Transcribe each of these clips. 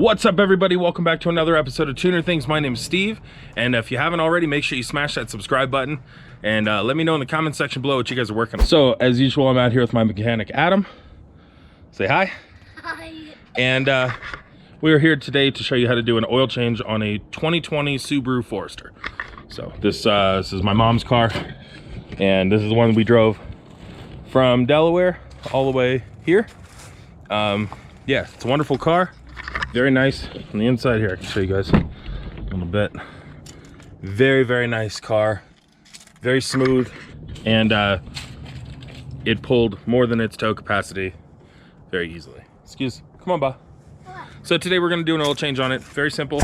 What's up, everybody? Welcome back to another episode of Tuner Things. My name is Steve, and if you haven't already, make sure you smash that subscribe button and let me know in the comment section below what you guys are working on. So as usual, I'm out here with my mechanic Adam. Say hi. Hi. And we are here today to show you how to do an oil change on a 2020 Subaru Forester. So this is my mom's car, and this is the one we drove from Delaware all the way here. Yeah, it's a wonderful car. Very nice on the inside here. I can show you guys a little bit. Very, very nice car. Very smooth. And it pulled more than its tow capacity very easily. Come on, Ba. So today we're gonna do an oil change on it. Very simple.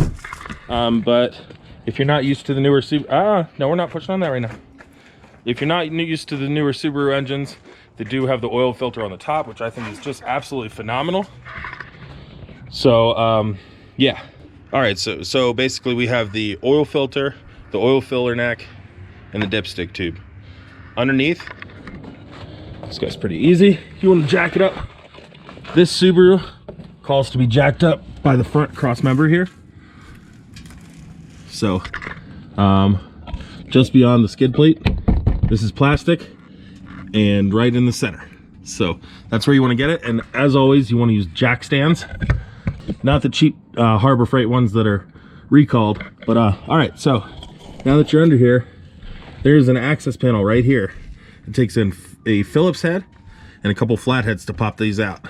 But if you're not used to the newer Subaru, no, we're not pushing on that right now. If you're not used to the newer Subaru engines, they do have the oil filter on the top, which I think is just absolutely phenomenal. So yeah, all right, so basically we have the oil filter, the oil filler neck, and the dipstick tube. Underneath, this guy's pretty easy. You want to jack it up. This Subaru calls to be jacked up by the front cross member here. So just beyond the skid plate, this is plastic, and right in the center. So that's where you want to get it. And as always, you want to use jack stands. Not the cheap Harbor Freight ones that are recalled, but all right, so now that you're under here, there's an access panel right here. It takes in a Phillips head and a couple flatheads to pop these out.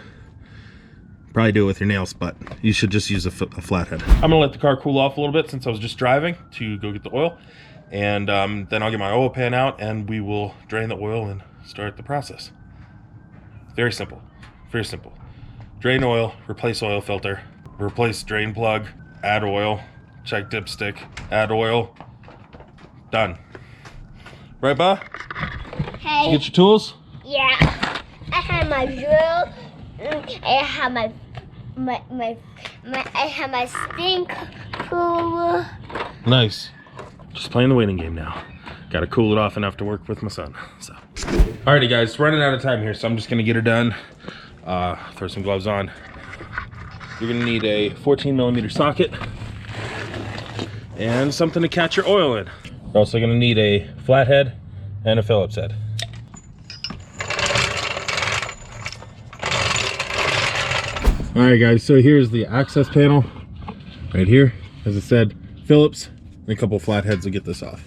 Probably do it with your nails, but you should just use a flathead. I'm gonna let the car cool off a little bit since I was just driving to go get the oil, and then I'll get my oil pan out and we will drain the oil and start the process. Very simple, very simple. Drain oil, replace oil filter, replace drain plug, add oil, check dipstick, add oil, done. Right, Ba? Hey. Did you get your tools? Yeah. I have my drill. I have my stink tool. Nice. Just playing the waiting game now. Got to cool it off enough to work with my son. So, alrighty, guys, running out of time here, so I'm just gonna get her done. Throw some gloves on. You're gonna need a 14mm socket and something to catch your oil in. You're also gonna need a flathead and a Phillips head. All right, guys, so here's the access panel right here. As I said, Phillips and a couple flatheads will get this off.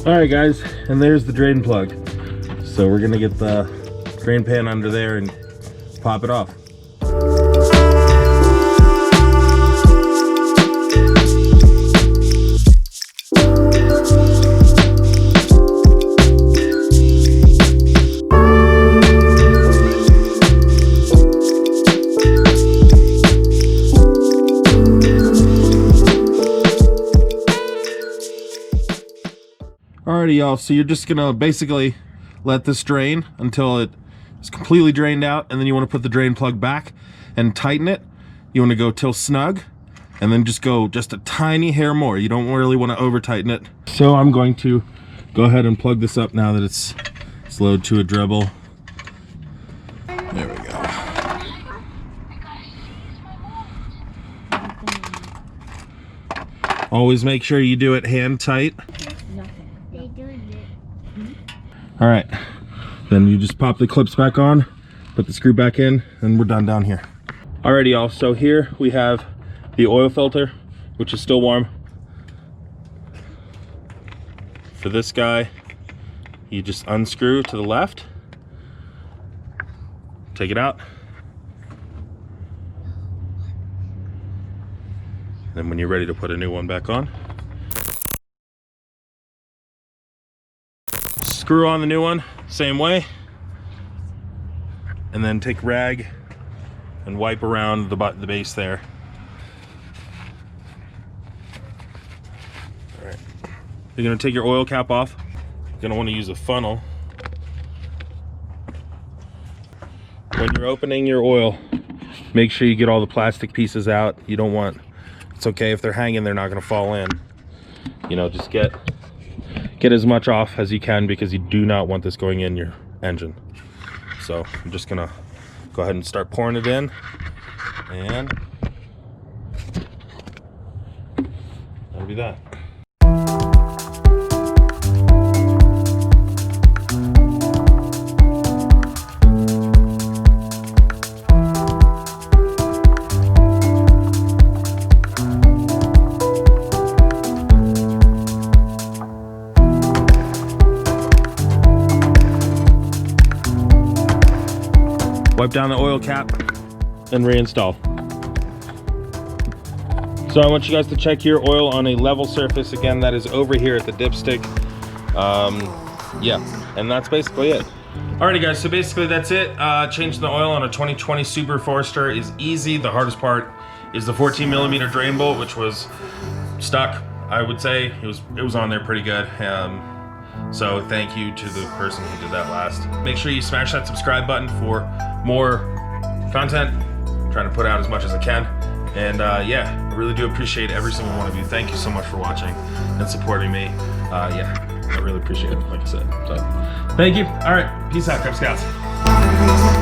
Alright, guys, and there's the drain plug. So we're gonna get the drain pan under there and pop it off. Alrighty, y'all, so you're just gonna basically let this drain until it is completely drained out, and then you want to put the drain plug back and tighten it. You want to go till snug, and then just go just a tiny hair more. You don't really want to over tighten it. So I'm going to go ahead and plug this up now that it's loaded to a dribble. There we go. Always make sure you do it hand tight. All right, then you just pop the clips back on, put the screw back in, and we're done down here. Alrighty, y'all, so here we have the oil filter, which is still warm. For this guy, you just unscrew to the left, take it out, then when you're ready to put a new one back on, Screw on the new one, same way. And then take rag and wipe around the base there. All right. You're gonna take your oil cap off. You're gonna wanna use a funnel. When you're opening your oil, make sure you get all the plastic pieces out. You don't want, it's okay if they're hanging, they're not gonna fall in. You know, just get as much off as you can because you do not want this going in your engine. So I'm just gonna go ahead and start pouring it in, and that'll be that. Wipe down the oil cap and reinstall. So I want you guys to check your oil on a level surface. Again, that is over here at the dipstick. Yeah, and that's basically it. Alrighty guys, so basically that's it. Changing the oil on a 2020 Subaru Forester is easy. The hardest part is the 14mm drain bolt, which was stuck, I would say. It was on there pretty good. So thank you to the person who did that last. Make sure you smash that subscribe button for more content. I'm trying to put out as much as I can. And yeah, I really do appreciate every single one of you. Thank you so much for watching and supporting me. Yeah, I really appreciate it, like I said. So thank you. All right, peace out, Cub Scouts.